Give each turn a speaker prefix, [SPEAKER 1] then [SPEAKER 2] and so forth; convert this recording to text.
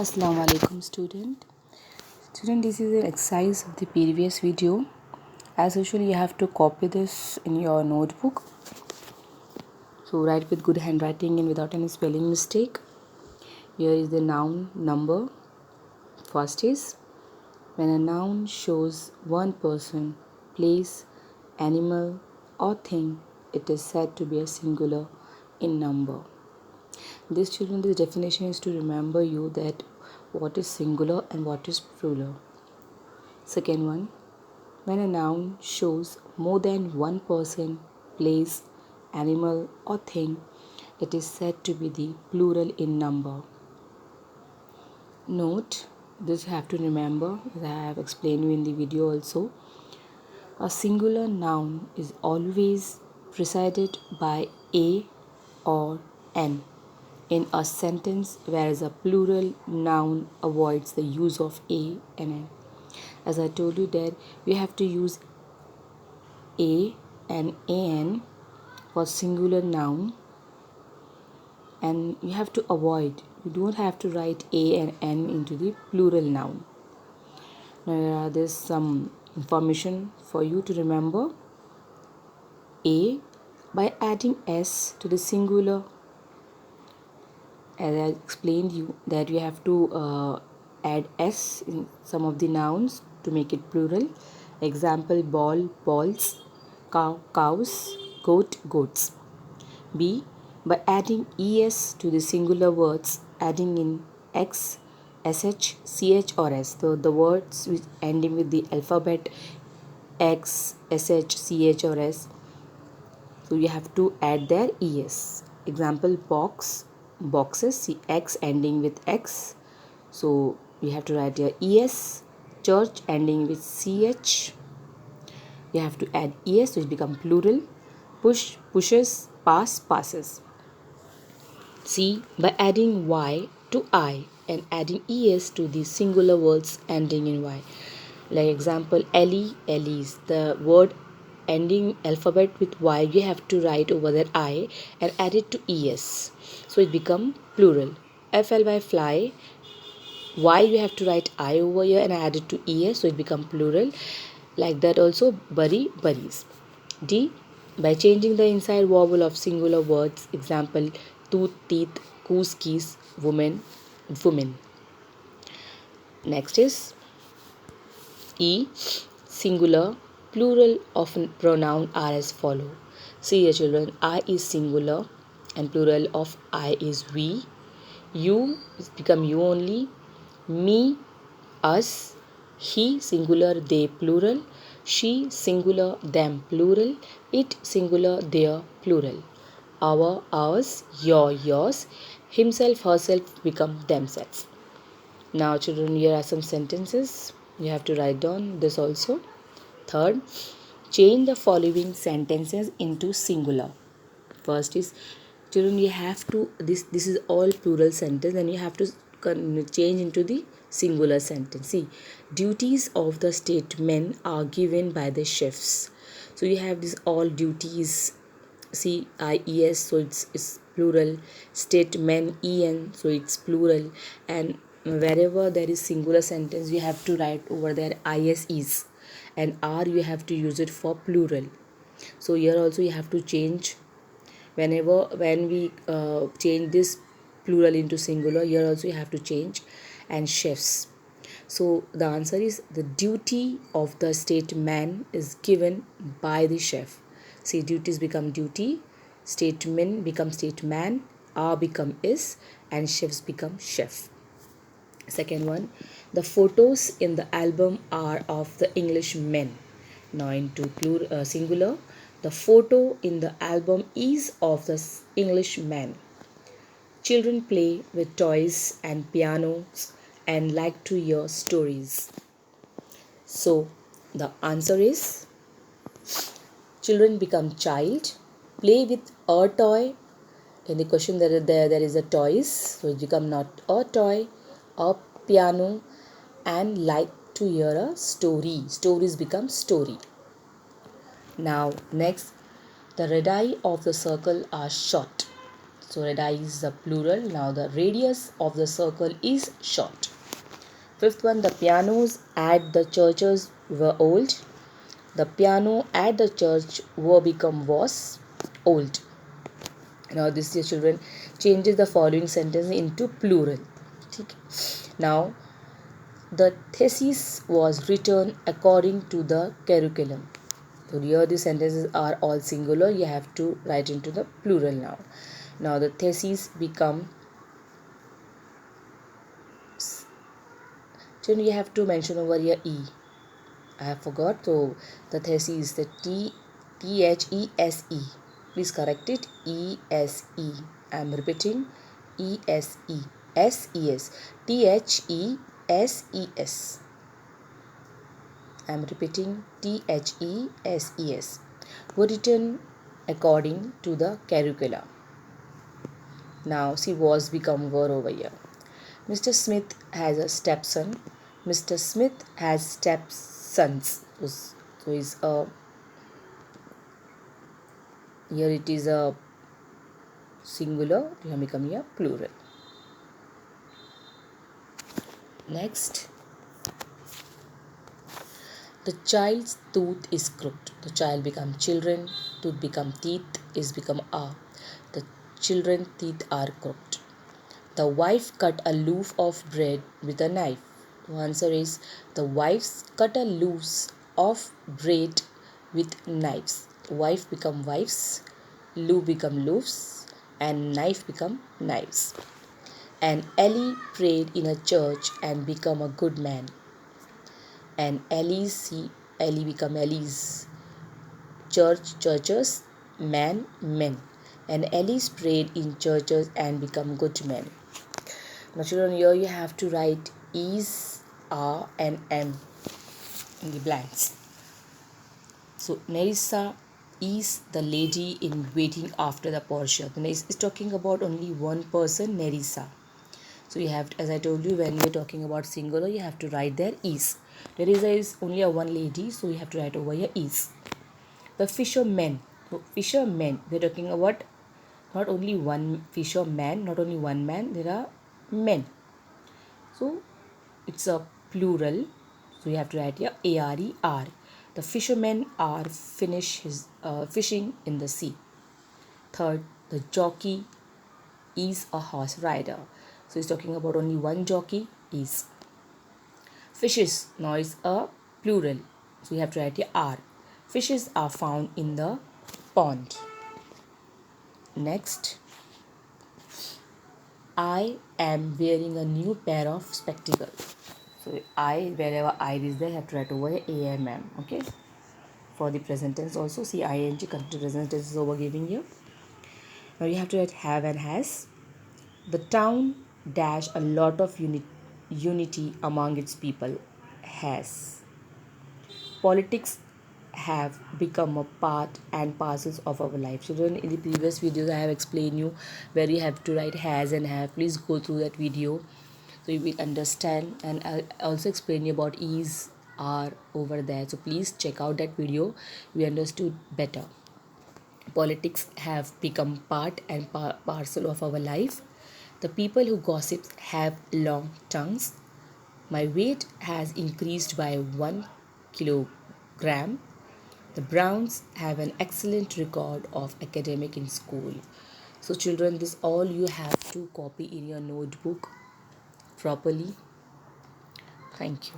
[SPEAKER 1] Assalamu alaikum student. This is an exercise of the previous video. As usual, you have to copy this in your notebook. So write with good handwriting and without any spelling mistake. Here is the noun number. First is when a noun shows one person, place, animal or thing, it is said to be a singular in number. This definition is to remember you that what is singular and what is plural. Second one, when a noun shows more than one person, place, animal or thing, it is said to be the plural in number. Note, this you have to remember, as I have explained you in the video also. A singular noun is always preceded by a or an in a sentence, whereas a plural noun avoids the use of a and an. As I told you that we have to use a and an for singular noun, and you have to avoid, you don't have to write a and n into the plural noun. Now there's some information for you to remember. A, by adding s to the singular, as I explained you that we have to add s in some of the nouns to make it plural. Example, ball, balls, cow, cows, goat, goats. B, by adding es to the singular words, adding in x, sh, ch or s. So the words which ending with the alphabet x, sh, ch or s, so you have to add their es. Example, box, boxes, x ending with x, so you have to write your es. Church ending with ch, you have to add es, so it becomes plural. Push, pushes, pass, passes. C, by adding y to I and adding es to the singular words ending in y. Like example, Ellie, Ellie's. The word ending alphabet with y, you have to write over there I and add it to es, so it become plural. Fly, fly, y you have to write I over here and add it to es, so it become plural. Like that also, bury, buries. D, by changing the inside vowel of singular words, example, tooth, teeth, goose, geese, woman, women. Next is E, singular, plural of pronoun are as follow. See here children, I is singular and plural of I is we. You become you only. Me, us. He, singular, they, plural. She, singular, them, plural. It, singular, their, plural. Our, ours. Your, yours. Himself, herself become themselves. Now children, here are some sentences. You have to write down this also. Third, change the following sentences into singular. First is, children, you have to, this is all plural sentence and you have to change into the singular sentence. See, duties of the statesmen are given by the chefs. So you have this all duties, CIES, so it's plural. Statesmen, EN, so it's plural. And wherever there is singular sentence, you have to write over there ISEs, and R you have to use it for plural. So here also you have to change when we change this plural into singular, here also you have to change. And chefs, so the answer is the duty of the statesman is given by the chef. See, duties become duty, statesman become statesman, are become is, and chefs become chef. Second one, the photos in the album are of the English men. Now into singular, the photo in the album is of the English man. Children play with toys and pianos and like to hear stories. So the answer is, children become child, play with a toy. In the question there is a toys, so it become not a toy, a piano, and like to hear a story. Stories become story. Now next, the radii of the circle are short. So radii is the plural. Now the radius of the circle is short. Fifth one, the pianos at the churches were old. The piano at the church was old. Now this, dear children, changes the following sentence into plural. Now the thesis was written according to the curriculum. So here the sentences are all singular. You have to write into the plural now. Now the thesis become. Children, you have to mention over here E. I have forgot. So the thesis, the THESE. Please correct it. ESE. I am repeating. ESE. SES. THESES. I am repeating. THESES. Were written according to the curricula. Now see, was become were over here. Mr. Smith has a stepson. Mr. Smith has stepsons. So is a, here it is a singular, here becoming a plural. Next, the child's tooth is crooked. The child become children. Tooth become teeth. Is become a. The children's teeth are crooked. The wife cut a loaf of bread with a knife. The answer is the wives cut a loaf of bread with knives. Wife become wives, loaf become loaves, and knife become knives. And Eli prayed in a church and become a good man. And Eli become Eli's. Church, churches, man, men. And Eli's prayed in churches and become good men. Now children, here you have to write is, are, and am in the blanks. So Nerissa is the lady in waiting after the Portia. The next is talking about only one person, Nerissa. So you have, as I told you, when you're talking about singular, you have to write there is. Nerissa is only a one lady, so you have to write over here is. The fishermen. So fishermen, we're talking about not only one fisherman, not only one man, there are men. So it's a plural. So you have to write here ARER. The fishermen are fishing in the sea. Third, the jockey is a horse rider. So he's talking about only one jockey is. Fishes, now is a plural. So you have to write here are. Fishes are found in the pond. Next, I am wearing a new pair of spectacles. So I, wherever I is there, I have to write over here AMM. Okay. For the present tense also, see ing continuous present tense is over giving you. Now you have to write have and has. The town dash a lot of unity among its people has. Politics have become a part and parcels of our life. Children, in the previous videos I have explained you where you have to write has and have. Please go through that video so you will understand, and I also explain you about is, are over there. So please check out that video. We understood better. Politics have become part and parcel of our life. The people who gossip have long tongues. My weight has increased by 1 kilogram. The Browns have an excellent record of academic in school. So children, this all you have to copy in your notebook properly. Thank you.